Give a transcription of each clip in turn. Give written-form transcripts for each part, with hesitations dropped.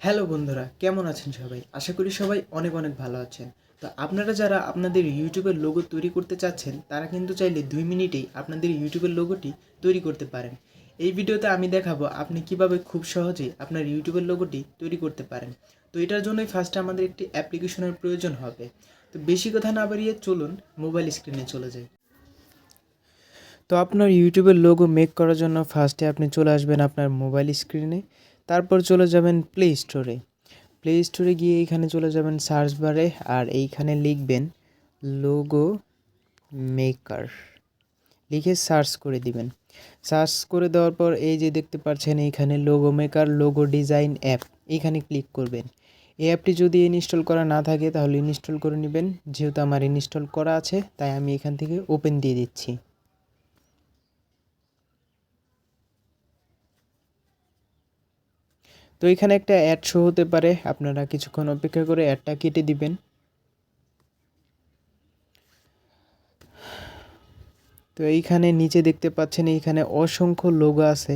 Hello বন্ধুরা, কেমন আছেন সবাই? আশা করি সবাই অনেক অনেক ভালো আছেন। তো আপনারা যারা আপনাদের ইউটিউবের লোগো তৈরি করতে চাচ্ছেন, তারা কিন্তু চাইলে 2 মিনিটেই আপনাদের ইউটিউবের লোগোটি তৈরি করতে পারেন। এই ভিডিওতে আমি দেখাবো আপনি কিভাবে খুব সহজেই আপনার ইউটিউবের লোগোটি তৈরি করতে পারেন। তো এটার জন্যই ফার্স্টে আমাদের একটি অ্যাপ্লিকেশনের প্রয়োজন হবে। তো বেশি কথা না বাড়িয়ে চলুন মোবাইল স্ক্রিনে চলে যাই। তো আপনার ইউটিউবের লোগো মেক করার জন্য ফার্স্টে আপনি চলে আসবেন আপনার মোবাইল স্ক্রিনে, তারপর চলে যাবেন প্লে স্টোরে। প্লে স্টোরে গিয়ে এইখানে চলে যাবেন সার্চ বারে, আর এইখানে লিখবেন লোগো মেকার, লিখে সার্চ করে দিবেন। সার্চ করে দেওয়ার পর এই যে দেখতে পাচ্ছেন এইখানে logo maker logo design app, এইখানে ক্লিক করবেন। এই অ্যাপটি যদি ইনস্টল করা না থাকে তাহলে ইনস্টল করে নেবেন। যেহেতু আমার ইনস্টল করা আছে তাই আমি এখান থেকে ওপেন দিয়ে দিচ্ছি। তো এখানে একটা অ্যাড শো হতে পারে, আপনারা কিছুক্ষণ অপেক্ষা করে অ্যাডটা কেটে দিবেন। তো এইখানে নিচে দেখতে পাচ্ছেন এইখানে অসংখ্য লোগো আছে।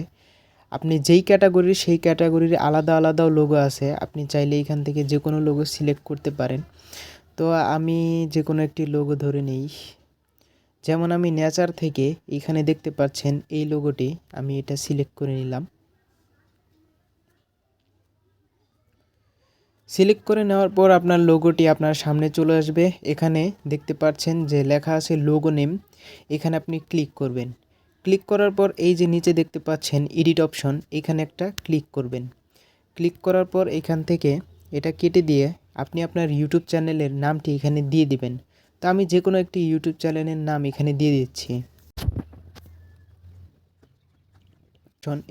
আপনি যেই ক্যাটাগরির সেই ক্যাটাগরির আলাদা আলাদাও লোগো আছে, আপনি চাইলে এইখান থেকে যে কোনো লোগো সিলেক্ট করতে পারেন। তো আমি যে কোনো একটি লোগো ধরে নেই, যেমন আমি নেচার থেকে এইখানে দেখতে পাচ্ছেন এই লোগোটি, আমি এটা সিলেক্ট করে নিলাম। সিলেক্ট করে নেওয়ার পর আপনার লোগোটি আপনার সামনে চলে আসবে। এখানে দেখতে পাচ্ছেন যে লেখা আছে লোগো নেম, এখানে আপনি ক্লিক করবেন। ক্লিক করার পর এই যে নিচে দেখতে পাচ্ছেন এডিট অপশন, এখানে একটা ক্লিক করবেন। ক্লিক করার পর এখান থেকে এটা কেটে দিয়ে আপনি আপনার ইউটিউব চ্যানেলের নামটি এখানে দিয়ে দিবেন। তো আমি যে কোনো একটি ইউটিউব চ্যানেলের নাম এখানে দিয়ে দিচ্ছি।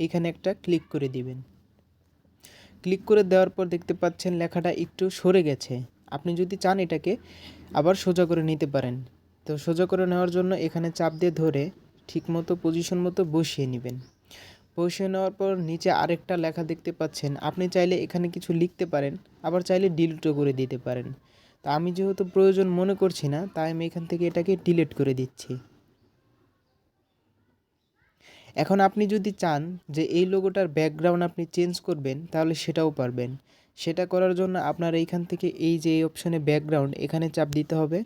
এখানে একটা ক্লিক করে দিবেন। ক্লিক করে দেওয়ার পর দেখতে পাচ্ছেন লেখাটা একটু সরে গেছে। আপনি যদি চান এটাকে আবার সোজা করে নিতে পারেন। তো সোজা করে নেওয়ার জন্য এখানে চাপ দিয়ে ধরে ঠিকমতো পজিশন মতো বসিয়ে নেবেন। বসিয়ে নেওয়ার পর নিচে আরেকটা লেখা দেখতে পাচ্ছেন, আপনি চাইলে এখানে কিছু লিখতে পারেন, আবার চাইলে ডিলিটও করে দিতে পারেন। তা আমি যেহেতু প্রয়োজন মনে করছি না, তাই আমি এখান থেকে এটাকে ডিলিট করে দিচ্ছি। এখন আপনি যদি চান যে এই লোগোটার ব্যাকগ্রাউন্ড আপনি চেঞ্জ করবেন, তাহলে সেটাও পারবেন। সেটা করার জন্য আপনার এইখান থেকে এই যে এই অপশনে ব্যাকগ্রাউন্ড, এখানে চাপ দিতে হবে।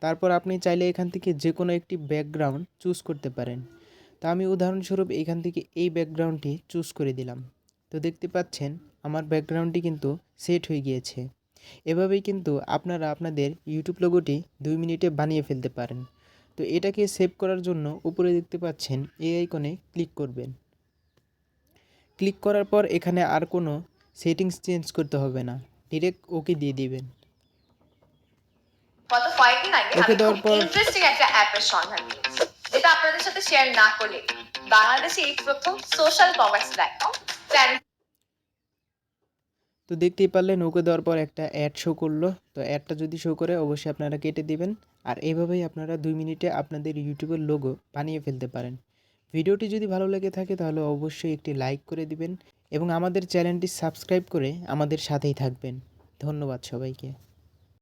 তারপর আপনি চাইলে এখান থেকে যে কোনো একটি ব্যাকগ্রাউন্ড চুজ করতে পারেন। তা আমি উদাহরণস্বরূপ এখান থেকে এই ব্যাকগ্রাউন্ডটি চুজ করে দিলাম। তো দেখতে পাচ্ছেন আমার ব্যাকগ্রাউন্ডটি কিন্তু সেট হয়ে গিয়েছে। এভাবেই কিন্তু আপনারা আপনাদের ইউটিউব লোগোটি 2 মিনিটে বানিয়ে ফেলতে পারেন। তো এটাকে সেভ করার জন্য উপরে দেখতে পাচ্ছেন এই আইকনে ক্লিক করবেন। ক্লিক করার পর এখানে আর কোনো সেটিংস চেঞ্জ করতে হবে না, ডিরেক্ট ওকে দিয়ে দিবেন। গত কয়েকদিন আগে ওকে আমি দেওয়ার খুব পর ইন্টারেস্টিং একটা অ্যাপের সন্ধান পেয়েছি, যেটা আপনাদের সাথে শেয়ার না করলে বাংলাদেশে এই প্রথম সোশ্যাল কমার্স প্ল্যাটফর্ম। তো দেখতেই পারলেন ওকে দেওয়ার পর একটা অ্যাড শো করলো। তো অ্যাডটা যদি শো করে অবশ্যই আপনারা কেটে দিবেন। আর এইভাবেই আপনারা 2 মিনিটে আপনাদের ইউটিউবের লোগো বানিয়ে ফেলতে পারেন। ভিডিওটি যদি ভালো লেগে থাকে তাহলে অবশ্যই একটি লাইক করে দিবেন এবং আমাদের চ্যানেলটি সাবস্ক্রাইব করে আমাদের সাথেই থাকবেন। ধন্যবাদ সবাইকে।